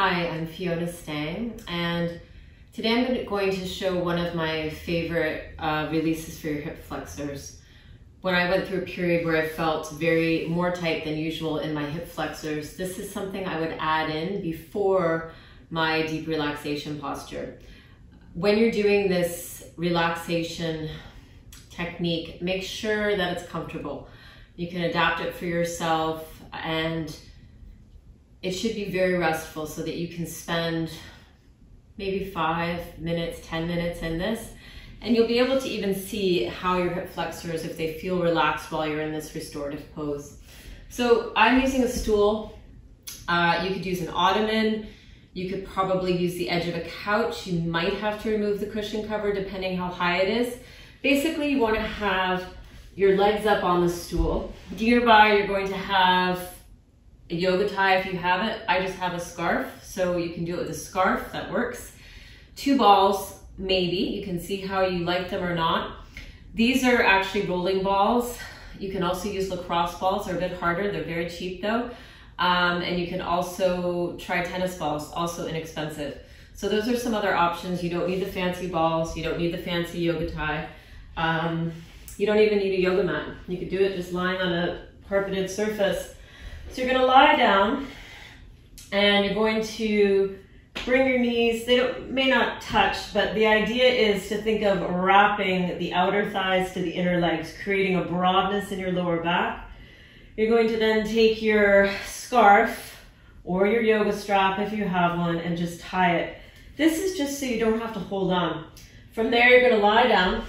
Hi, I'm Fiona Stang, and today I'm going to show one of my favorite releases for your hip flexors. When I went through a period where I felt more tight than usual in my hip flexors, this is something I would add in before my deep relaxation posture. When you're doing this relaxation technique, make sure that it's comfortable. You can adapt it for yourself, and it should be very restful so that you can spend maybe 5 minutes, 10 minutes in this, and you'll be able to even see how your hip flexors, if they feel relaxed while you're in this restorative pose. So I'm using a stool. You could use an ottoman. You could probably use the edge of a couch. You might have to remove the cushion cover depending how high it is. Basically, you want to have your legs up on the stool. Nearby, you're going to have a yoga tie if you have it. I just have a scarf, so you can do it with a scarf, that works. 2 balls, maybe. You can see how you like them or not. These are actually rolling balls. You can also use lacrosse balls. They're a bit harder. They're very cheap though. And you can also try tennis balls, also inexpensive. So those are some other options. You don't need the fancy balls. You don't need the fancy yoga tie. You don't even need a yoga mat. You could do it just lying on a carpeted surface. So you're going to lie down and you're going to bring your knees, may not touch, but the idea is to think of wrapping the outer thighs to the inner legs, creating a broadness in your lower back. You're going to then take your scarf or your yoga strap if you have one and just tie it. This is just so you don't have to hold on. From there, you're going to lie down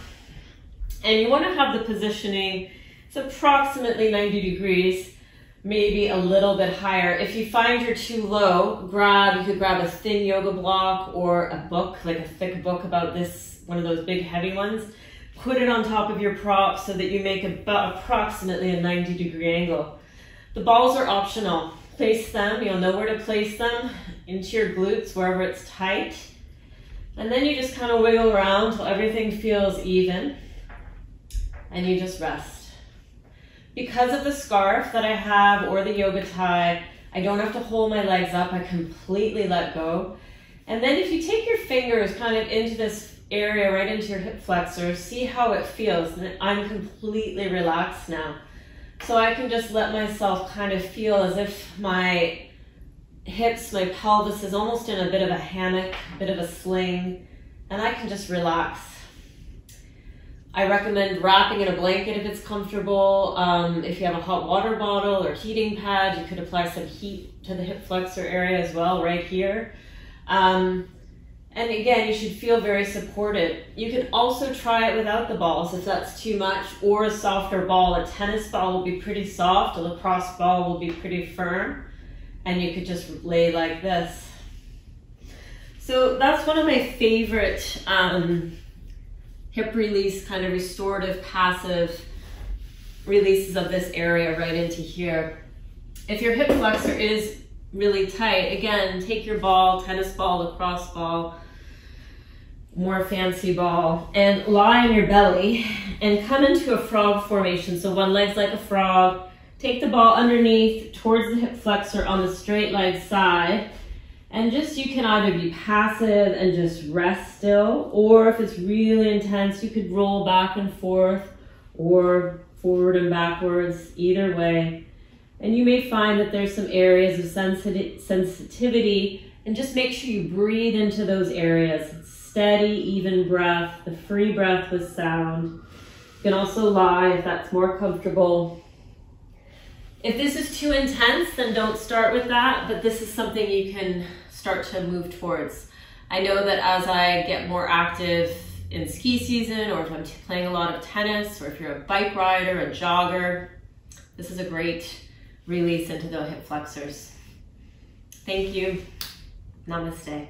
and you want to have the positioning, it's approximately 90 degrees. Maybe a little bit higher. If you find you're too low, you could grab a thin yoga block or a book, like a thick book about this, one of those big heavy ones. Put it on top of your prop so that you make about approximately a 90-degree angle. The balls are optional. Place them, you'll know where to place them, into your glutes, wherever it's tight. And then you just kind of wiggle around till everything feels even. And you just rest. Because of the scarf that I have or the yoga tie, I don't have to hold my legs up. I completely let go. And then if you take your fingers kind of into this area, right into your hip flexors, see how it feels. And I'm completely relaxed now. So I can just let myself kind of feel as if my hips, my pelvis is almost in a bit of a hammock, a bit of a sling, and I can just relax. I recommend wrapping in a blanket if it's comfortable. If you have a hot water bottle or heating pad, you could apply some heat to the hip flexor area as well, right here. And again, you should feel very supported. You can also try it without the balls if that's too much, or a softer ball. A tennis ball will be pretty soft, a lacrosse ball will be pretty firm, and you could just lay like this. So that's one of my favorite hip release, kind of restorative, passive releases of this area right into here. If your hip flexor is really tight, again, take your ball, tennis ball, lacrosse ball, more fancy ball, and lie on your belly and come into a frog formation. So one leg's like a frog. Take the ball underneath towards the hip flexor on the straight leg side. And you can either be passive and just rest still, or if it's really intense, you could roll back and forth or forward and backwards, either way. And you may find that there's some areas of sensitivity, and just make sure you breathe into those areas. Steady, even breath, the free breath with sound. You can also lie if that's more comfortable. If this is too intense, then don't start with that, but this is something you can start to move towards. I know that as I get more active in ski season, or if I'm playing a lot of tennis, or if you're a bike rider, a jogger, this is a great release into the hip flexors. Thank you. Namaste.